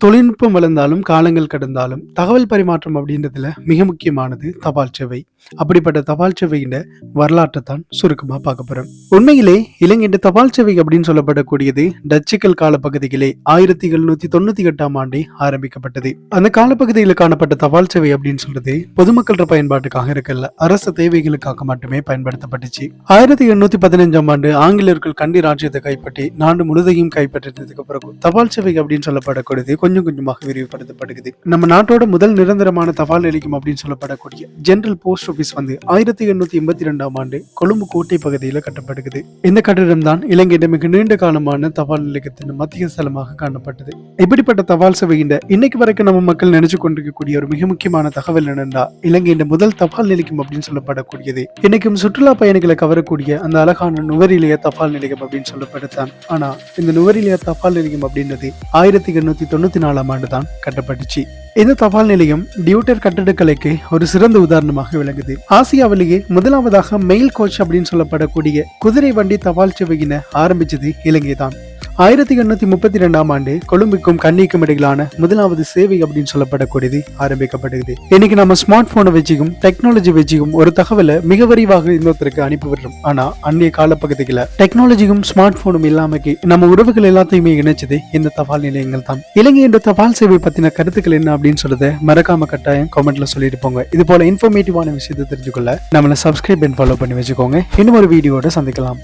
தொழில்நுட்பம் வளர்ந்தாலும், காலங்கள் கடந்தாலும், தகவல் பரிமாற்றம் அப்படின்றதுல மிக முக்கியமானது தபால் சேவை. அப்படிப்பட்ட தபால் சேவையின் வரலாற்றைத்தான் சுருக்கமா பார்க்க போறோம். உண்மையிலே இலங்கையின் தபால் சேவை அப்படின்னு சொல்லப்படக்கூடியது டச்சுக்கள் காலப்பகுதியிலே 1798ஆம் ஆண்டே ஆரம்பிக்கப்பட்டது. அந்த காலப்பகுதியில் காணப்பட்ட தபால் சேவை அப்படின்னு சொல்றது பொதுமக்கள் பயன்பாட்டுக்காக இருக்கல, அரசு தேவைகளுக்காக மட்டுமே பயன்படுத்தப்பட்டுச்சு. 1815ஆம் ஆண்டு ஆங்கிலேயர்கள் கண்டி ராஜ்யத்தை கைப்பற்றி நாடு முழுதையும் கைப்பற்றினதுக்கு பிறகு தபால் சேவை அப்படின்னு சொல்லப்படக்கூடியது கொஞ்சம் கொஞ்சமாக விரிவுபடுத்தப்படுகிறது. நம்ம நாட்டோட முதல் நிரந்தரமான தபால் நிலையம் அப்படின்னு சொல்லப்படக்கூடிய ஜெனரல் போஸ்ட் ஆபீஸ் 1882ஆம் ஆண்டு கொழும்பு கோட்டை பகுதியில் கட்டப்படுகிறது. இந்த கட்டிடம் தான் இலங்கையின் மிக நீண்ட காலமான தபால் நிலையத்தின் மத்திய ஸ்தலமாக காணப்பட்டது. இப்படிப்பட்ட தபால் சேவையின் இன்னைக்கு வரைக்கும் நம்ம மக்கள் நினைச்சு கொண்டிருக்கக்கூடிய ஒரு மிக முக்கியமான தகவல் என்னன்னா, இலங்கையின் முதல் தபால் நிலையம் அப்படின்னு சொல்லப்படக்கூடியது இன்னைக்கும் சுற்றுலா பயணிகளை கவரக்கூடிய அந்த அழகான நுவரெலியா தபால் நிலையம் அப்படின்னு சொல்லப்படுதான். ஆனா இந்த நுவரெலியா தபால் நிலையம் அப்படின்றது 1894ஆம் ஆண்டு தான் கட்டப்பட்டுச்சு. இந்த தபால் நிலையம் டியூட்டர் கட்டடக்கலைக்கு ஒரு சிறந்த உதாரணமாக விளங்குது. ஆசியாவிலேயே முதலாவதாக மெயில் கோச் அப்படின்னு சொல்லப்படக்கூடிய குதிரை வண்டி தபால் சேவையினை ஆரம்பிச்சது இலங்கை தான். 1832ஆம் ஆண்டு கொழும்புக்கும் கன்னிக்கும் இடையிலான முதலாவது சேவை அப்படின்னு சொல்லப்படக்கூடியது ஆரம்பிக்கப்படுகிறது. இன்னைக்கு நம்ம ஸ்மார்ட் போனை வச்சுக்கும் டெக்னாலஜி வச்சுக்கும் ஒரு தகவலை மிக விரைவாக இன்னொருத்தருக்கு அனுப்பி விடுறோம். ஆனா அன்றைய காலப்பகுதியில டெக்னாலஜியும் ஸ்மார்ட் போனும் இல்லாமக்கி நம்ம உறவுகள் எல்லாத்தையுமே இணைச்சது இந்த தபால் நிலையங்கள் தான். இலங்கை என்ற தபால் சேவை பத்தின கருத்துக்கள் என்ன அப்படின்னு சொல்றத மறக்காம கட்டாயம் கமெண்ட்ல சொல்லிட்டு போங்க. இது போல இன்ஃபர்மேட்டிவான விஷயத்தை தெரிஞ்சுக்கொள்ள நம்மளை சப்ஸ்கிரைப் அண்ட் ஃபாலோ பண்ணி வச்சுக்கோங்க. இன்னும் ஒரு வீடியோட சந்திக்கலாம்.